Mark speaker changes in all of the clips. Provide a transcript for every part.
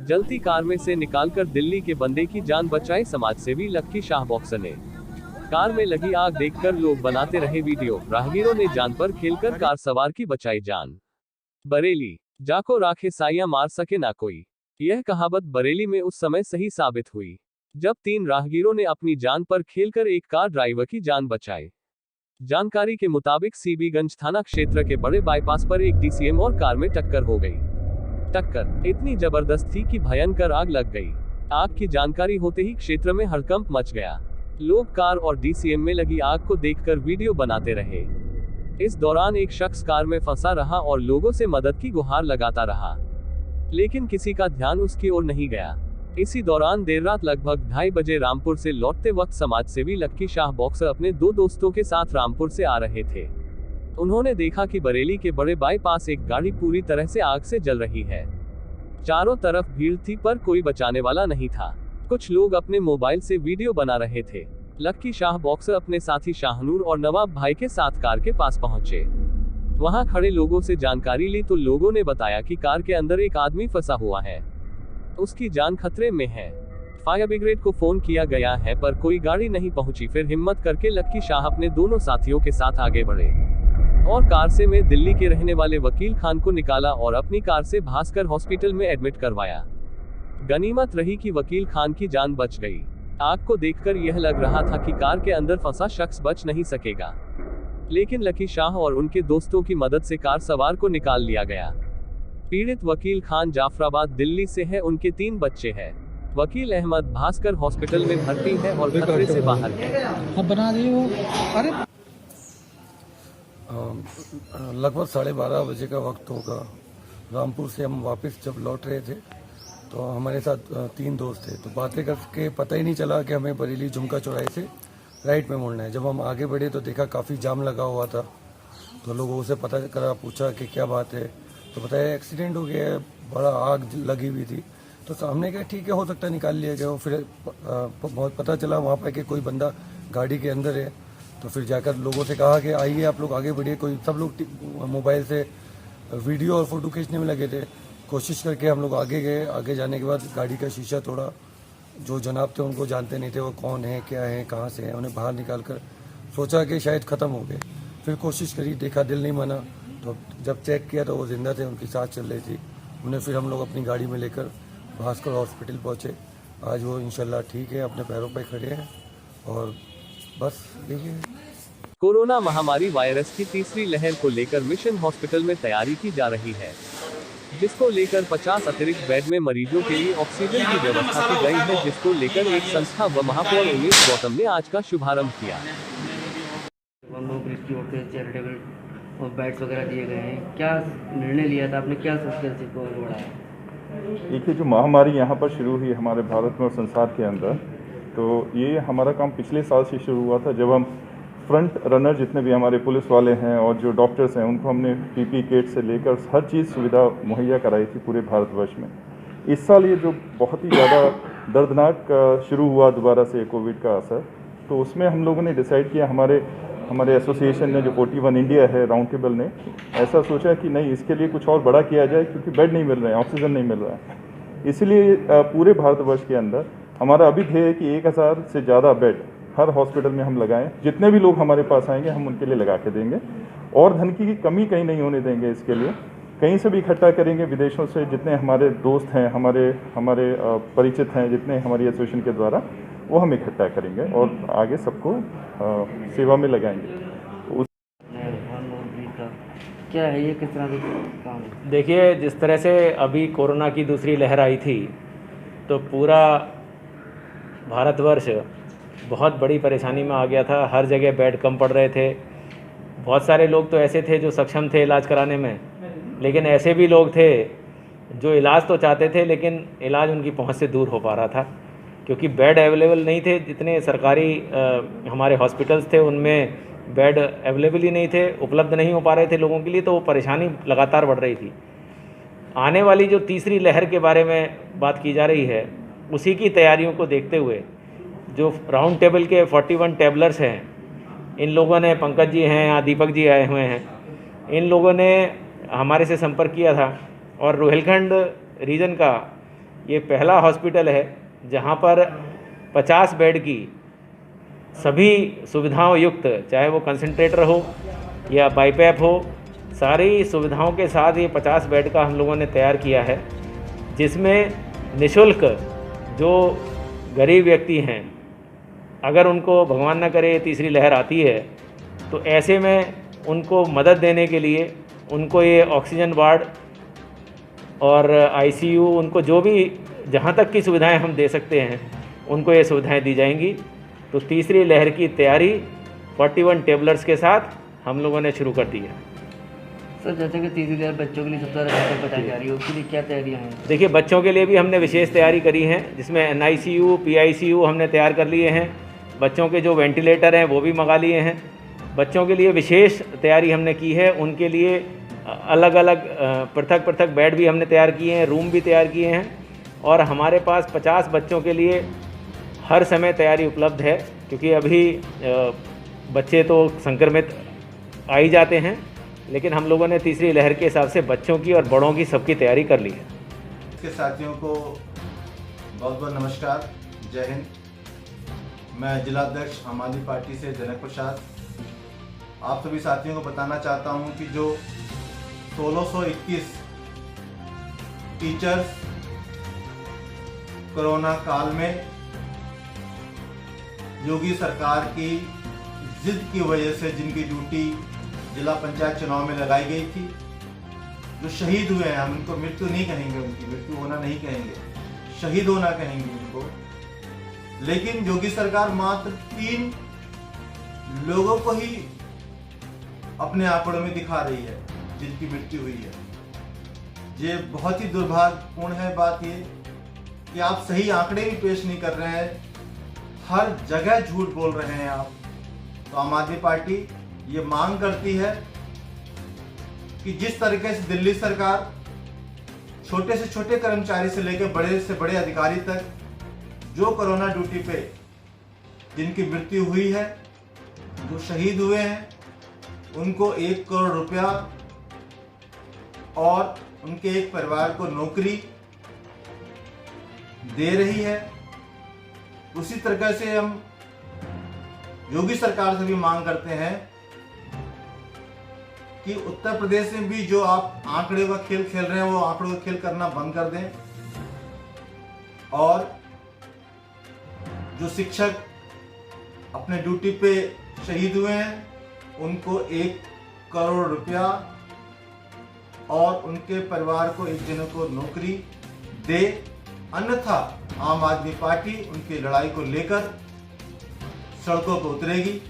Speaker 1: जलती कार में से निकालकर दिल्ली के बंदे की जान बचाई समाजसेवी लक्की शाह बॉक्सर ने। कार में लगी आग देखकर लोग बनाते रहे वीडियो, राहगीरों ने जान पर खेलकर कार सवार की बचाई जान। बरेली, जाको राखे साइया मार सके ना कोई। यह कहावत बरेली में उस समय सही साबित हुई जब 3 राहगीरों ने अपनी जान पर खेलकर एक कार ड्राइवर की जान बचाई। जानकारी के मुताबिक सीबीगंज थाना क्षेत्र के बड़े बाईपास पर एक डीसीएम और कार में टक्कर हो गई। टक्कर इतनी जबरदस्त थी कि भयंकर आग लग गई। आग की जानकारी होते ही क्षेत्र में हड़कंप मच गया। लोग कार और डीसीएम में लगी आग को देखकर वीडियो बनाते रहे। इस दौरान एक शख्स कार में फंसा रहा और लोगों से मदद की गुहार लगाता रहा, लेकिन किसी का ध्यान उसकी ओर नहीं गया। इसी दौरान देर रात लगभग 2:30 बजे रामपुर से लौटते वक्त समाजसेवी लक्की शाह बॉक्सर अपने 2 दोस्तों के साथ रामपुर से आ रहे थे। उन्होंने देखा कि बरेली के बड़े बाईपास एक गाड़ी पूरी तरह से आग से जल रही है। चारों तरफ भीड़ थी पर कोई बचाने वाला नहीं था। कुछ लोग अपने मोबाइल से वीडियो बना रहे थे। लक्की शाह बॉक्सर अपने साथी शाहनूर और नवाब भाई के साथ कार के पास पहुंचे। वहां खड़े लोगों से जानकारी ली तो लोगों ने बताया कि कार के अंदर एक आदमी फंसा हुआ है, उसकी जान खतरे में है। फायर ब्रिगेड को फोन किया गया है पर कोई गाड़ी नहीं पहुंची। फिर हिम्मत करके लक्की शाह अपने दोनों साथियों के साथ आगे बढ़े और कार से में दिल्ली के रहने वाले वकील खान को निकाला और अपनी कार से भास्कर हॉस्पिटल में एडमिट करवाया। गनीमत रही कि वकील खान की जान बच गई। आग को देखकर यह लग रहा था कि कार के अंदर फंसा शख्स बच नहीं सकेगा, लेकिन लकी शाह और उनके दोस्तों की मदद से कार सवार को निकाल लिया गया। पीड़ित वकील खान जाफराबाद दिल्ली से है, उनके 3 बच्चे हैं। वकील अहमद भास्कर हॉस्पिटल में भर्ती है और खतरे से बाहर है।
Speaker 2: बना दिए वो। अरे
Speaker 3: लगभग 12:30 बजे का वक्त होगा। रामपुर से हम वापस जब लौट रहे थे तो हमारे साथ 3 दोस्त थे, तो बातें करके पता ही नहीं चला कि हमें बरेली झुमका चौराहे से राइट में मुड़ना है। जब हम आगे बढ़े तो देखा काफ़ी जाम लगा हुआ था, तो लोगों से पता करा, पूछा कि क्या बात है, तो बताया एक्सीडेंट हो गया है, बड़ा आग लगी हुई थी। तो सामने क्या ठीक है, हो सकता है निकाल लिया गया हो। फिर बहुत पता चला वहाँ पर कि कोई बंदा गाड़ी के अंदर है। तो फिर जाकर लोगों से कहा कि आइए आप लोग आगे बढ़िए। कोई सब लोग मोबाइल से वीडियो और फोटो खींचने में लगे थे। कोशिश करके हम लोग आगे गए। आगे जाने के बाद गाड़ी का शीशा तोड़ा। जो जनाब थे उनको जानते नहीं थे वो कौन है, क्या है, कहाँ से है, उन्हें बाहर निकाल कर सोचा कि शायद ख़त्म हो गए। फिर कोशिश करी, देखा दिल नहीं माना, तो जब चेक किया तो वो जिंदा थे, उनकी सांस चल रही थी। उन्हें फिर हम लोग अपनी गाड़ी में लेकर भास्कर हॉस्पिटल पहुँचे। आज वो इंशाल्लाह ठीक है, अपने पैरों पर खड़े हैं और बस यही है।
Speaker 1: कोरोना महामारी वायरस की तीसरी लहर को लेकर मिशन हॉस्पिटल में तैयारी की जा रही है, जिसको लेकर 50 अतिरिक्त बेड में मरीजों के लिए ऑक्सीजन की व्यवस्था की गई है, जिसको लेकर एक संस्था व महापौर उमेश गौतम ने आज का शुभारंभ किया।
Speaker 4: चैरिटेबल और बेड्स वगैरह दिए गए हैं, क्या निर्णय लिया था आपने, क्या सोच कर इसको बढ़ाया?
Speaker 5: देखिए, जो महामारी यहाँ पर शुरू हुई हमारे भारत में और संसार के अंदर, तो ये हमारा काम पिछले साल से शुरू हुआ था, जब हम फ्रंट रनर जितने भी हमारे पुलिस वाले हैं और जो डॉक्टर्स हैं उनको हमने पीपी किट से लेकर हर चीज़ सुविधा मुहैया कराई थी पूरे भारतवर्ष में। इस साल ये जो बहुत ही ज़्यादा दर्दनाक शुरू हुआ दोबारा से कोविड का असर, तो उसमें हम लोगों ने डिसाइड किया, हमारे एसोसिएशन ने, जो 41 इंडिया है राउंड टेबल ने, ऐसा सोचा कि नहीं, इसके लिए कुछ और बड़ा किया जाए, क्योंकि बेड नहीं मिल रहे हैं, ऑक्सीजन नहीं मिल रहा है। इसलिए पूरे भारतवर्ष के अंदर हमारा अभी ध्येय है कि 1000 से ज़्यादा बेड हर हॉस्पिटल में हम लगाएं। जितने भी लोग हमारे पास आएंगे हम उनके लिए लगा के देंगे, और धन की कमी कहीं नहीं होने देंगे। इसके लिए कहीं से भी इकट्ठा करेंगे, विदेशों से जितने हमारे दोस्त हैं, हमारे परिचित हैं, जितने हमारी एसोसिएशन के द्वारा, वो हम इकट्ठा करेंगे और आगे सबको सेवा में लगाएंगे।
Speaker 4: क्या है ये, किस तरह का काम है?
Speaker 6: देखिए, जिस तरह से अभी कोरोना की दूसरी लहर आई थी तो पूरा भारतवर्ष बहुत बड़ी परेशानी में आ गया था। हर जगह बेड कम पड़ रहे थे। बहुत सारे लोग तो ऐसे थे जो सक्षम थे इलाज कराने में, लेकिन ऐसे भी लोग थे जो इलाज तो चाहते थे लेकिन इलाज उनकी पहुंच से दूर हो पा रहा था, क्योंकि बेड अवेलेबल नहीं थे। जितने सरकारी हमारे हॉस्पिटल्स थे उनमें बेड अवेलेबल ही नहीं थे, उपलब्ध नहीं हो पा रहे थे लोगों के लिए, तो वो परेशानी लगातार बढ़ रही थी। आने वाली जो तीसरी लहर के बारे में बात की जा रही है, उसी की तैयारियों को देखते हुए जो राउंड टेबल के 41 टेबलर्स हैं, इन लोगों ने, पंकज जी हैं या दीपक जी आए हुए हैं, इन लोगों ने हमारे से संपर्क किया था और रोहिलखंड रीजन का ये पहला हॉस्पिटल है जहाँ पर 50 बेड की सभी सुविधाओं युक्त, चाहे वो कंसंट्रेटर हो या बाईपैप हो, सारी सुविधाओं के साथ ये 50 बेड का हम लोगों ने तैयार किया है, जिसमें निःशुल्क जो गरीब व्यक्ति हैं, अगर उनको भगवान न करे तीसरी लहर आती है तो ऐसे में उनको मदद देने के लिए उनको ये ऑक्सीजन वार्ड और आईसीयू, उनको जो भी जहाँ तक की सुविधाएं हम दे सकते हैं उनको ये सुविधाएं दी जाएंगी। तो तीसरी लहर की तैयारी 41 टेबलर्स के साथ हम लोगों ने शुरू कर दी है।
Speaker 4: सर, जैसे कि तीसरी लहर बच्चों के लिए सबसे ज़्यादा घातक बताई जा रही है, उसके लिए क्या तैयारियाँ हैं?
Speaker 6: देखिए, बच्चों के लिए भी हमने विशेष तैयारी करी है, जिसमें NICU PICU हमने तैयार कर लिए हैं। बच्चों के जो वेंटिलेटर हैं वो भी मंगा लिए हैं। बच्चों के लिए विशेष तैयारी हमने की है, उनके लिए अलग अलग पृथक पृथक बेड भी हमने तैयार किए हैं, रूम भी तैयार किए हैं, और हमारे पास 50 बच्चों के लिए हर समय तैयारी उपलब्ध है, क्योंकि अभी बच्चे तो संक्रमित आ ही जाते हैं, लेकिन हम लोगों ने तीसरी लहर के हिसाब से बच्चों की और बड़ों की सबकी तैयारी कर ली है।
Speaker 2: के साथियों को बहुत बहुत नमस्कार, जय हिंद। मैं जिला अध्यक्ष आम आदमी पार्टी से जनक प्रसाद आप सभी साथियों को बताना चाहता हूं कि जो 1621 टीचर्स कोरोना काल में योगी सरकार की जिद की वजह से जिनकी ड्यूटी जिला पंचायत चुनाव में लगाई गई थी, जो शहीद हुए हैं, हम उनको मृत्यु नहीं कहेंगे, उनकी मृत्यु होना नहीं कहेंगे, शहीद होना कहेंगे उनको। लेकिन योगी सरकार मात्र 3 लोगों को ही अपने आंकड़ों में दिखा रही है जिनकी मृत्यु हुई है। ये बहुत ही दुर्भाग्यपूर्ण है बात ये कि आप सही आंकड़े भी पेश नहीं कर रहे हैं, हर जगह झूठ बोल रहे हैं आप। तो आम आदमी पार्टी ये मांग करती है कि जिस तरीके से दिल्ली सरकार छोटे से छोटे कर्मचारी से लेकर बड़े से बड़े अधिकारी तक जो कोरोना ड्यूटी पे जिनकी मृत्यु हुई है, जो शहीद हुए हैं, उनको 1 करोड़ रुपया और उनके एक परिवार को नौकरी दे रही है, उसी तरह से हम योगी सरकार से भी मांग करते हैं कि उत्तर प्रदेश में भी जो आप आंकड़े का खेल खेल रहे हैं वो आंकड़ों का खेल करना बंद कर दें, और जो शिक्षक अपने ड्यूटी पे शहीद हुए हैं उनको 1 करोड़ रुपया और उनके परिवार को 1 जन को नौकरी दे, अन्यथा आम आदमी पार्टी उनकी लड़ाई को लेकर सड़कों पर उतरेगी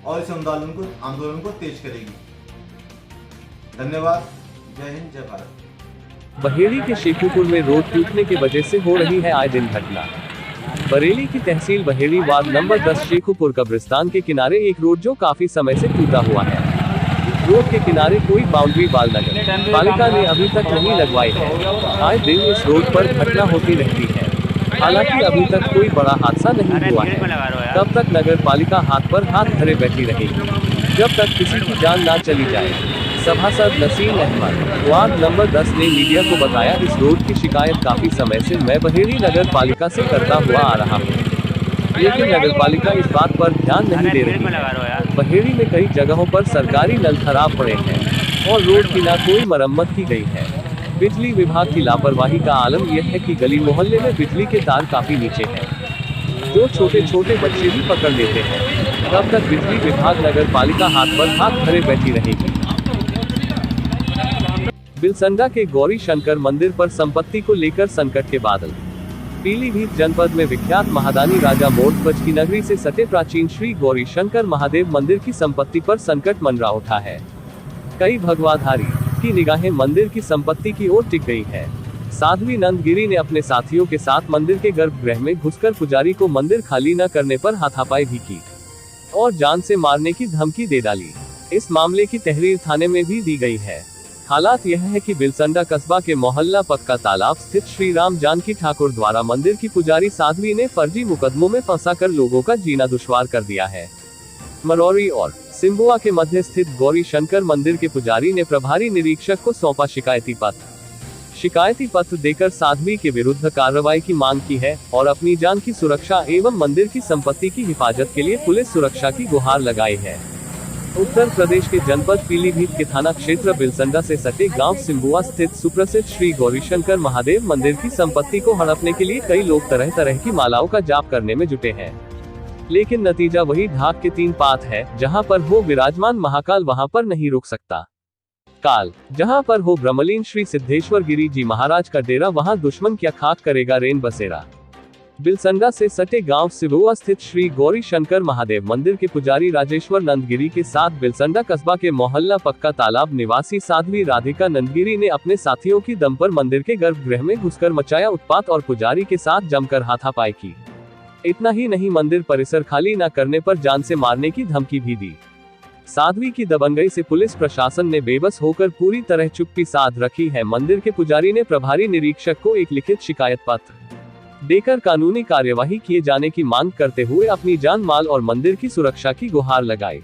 Speaker 2: और इस आंदोलन को तेज करेगी। धन्यवाद, जय हिंद, जय भारत।
Speaker 1: बहेड़ी के शेखुपुर में रोड टूटने की वजह से हो रही है आए दिन घटना। बरेली की तहसील बहेड़ी वार्ड नंबर 10 शेखुपुर कब्रिस्तान के किनारे एक रोड जो काफी समय से टूटा हुआ है। रोड के किनारे कोई बाउंड्री वाल नगर पालिका ने अभी तक नहीं लगवाई है। आए दिन इस रोड पर घटना होती रहती है, हालांकि अभी तक कोई बड़ा हादसा नहीं हुआ है। तब तक नगर पालिका हाथ पर हाथ धरे बैठी रहेगी जब तक किसी की जान ना चली जाए। सभासद नसीम अहमद वार्ड नंबर 10 ने मीडिया को बताया, इस रोड की शिकायत काफी समय से मैं बहेड़ी नगर पालिका से करता हुआ आ रहा हूँ, लेकिन नगर पालिका इस बात पर ध्यान नहीं दे रही है। बहेड़ी में कई जगहों पर सरकारी नल खराब पड़े हैं और रोड की न कोई मरम्मत की गई है। बिजली विभाग की लापरवाही का आलम यह है कि गली मोहल्ले में बिजली के तार काफी नीचे हैं, जो छोटे छोटे बच्चे भी पकड़ लेते हैं। तब तक बिजली विभाग नगर पालिका हाथ पर हाथ धरे बैठी रहेगी। बिलसंडा के गौरी शंकर मंदिर पर संपत्ति को लेकर संकट के बादल। पीलीभीत जनपद में विख्यात महादानी राजा मोरध्वज की नगरी से सटे प्राचीन श्री गौरी शंकर महादेव मंदिर की संपत्ति पर संकट मंडरा उठा है। कई भगवाधारी की निगाहें मंदिर की संपत्ति की ओर टिक गई है। साध्वी नंदगिरी ने अपने साथियों के साथ मंदिर के गर्भगृह में घुसकर पुजारी को मंदिर खाली न करने पर हाथापाई भी की और जान से मारने की धमकी दे डाली। इस मामले की तहरीर थाने में भी दी गई है। हालात यह है कि बिलसंडा कस्बा के मोहल्ला पक्का तालाब स्थित श्री राम जानकी ठाकुर द्वारा मंदिर की पुजारी साध्वी ने फर्जी मुकदमों में फंसाकर लोगों का जीना दुश्वार कर दिया है। मरौरी और सिम्बुआ के मध्य स्थित गौरी शंकर मंदिर के पुजारी ने प्रभारी निरीक्षक को सौंपा शिकायती पत्र। शिकायती पत्र देकर साध्वी के विरुद्ध कार्रवाई की मांग की है और अपनी जान की सुरक्षा एवं मंदिर की संपत्ति की हिफाजत के लिए पुलिस सुरक्षा की गुहार लगाई है। उत्तर प्रदेश के जनपद पीलीभीत के थाना क्षेत्र बिलसंडा से सटे गांव सिंबुआ स्थित सुप्रसिद्ध श्री गौरीशंकर महादेव मंदिर की संपत्ति को हड़पने के लिए कई लोग तरह तरह की मालाओं का जाप करने में जुटे हैं, लेकिन नतीजा वही ढाक के 3 पात है। जहां पर हो विराजमान महाकाल वहां पर नहीं रुक सकता काल, जहां पर हो ब्रह्मलीन श्री सिद्धेश्वर गिरी जी महाराज का डेरा वहां दुश्मन क्या खाक करेगा रेन बसेरा। बिलसंडा से सटे गांव सिबुआ स्थित श्री गौरी शंकर महादेव मंदिर के पुजारी राजेश्वर नंदगिरी के साथ बिलसंडा कस्बा के मोहल्ला पक्का तालाब निवासी साध्वी राधिका नंदगिरी ने अपने साथियों की दम पर मंदिर के गर्भगृह में घुसकर मचाया उत्पात और पुजारी के साथ जमकर हाथापाई की। इतना ही नहीं, मंदिर परिसर खाली न करने पर जान से मारने की धमकी भी दी। साध्वी की दबंगई से पुलिस प्रशासन ने बेबस होकर पूरी तरह चुप्पी साध रखी है। मंदिर के पुजारी ने प्रभारी निरीक्षक को एक लिखित शिकायत पत्र देकर कानूनी कार्यवाही किए जाने की मांग करते हुए अपनी जान माल और मंदिर की सुरक्षा की गुहार लगाई।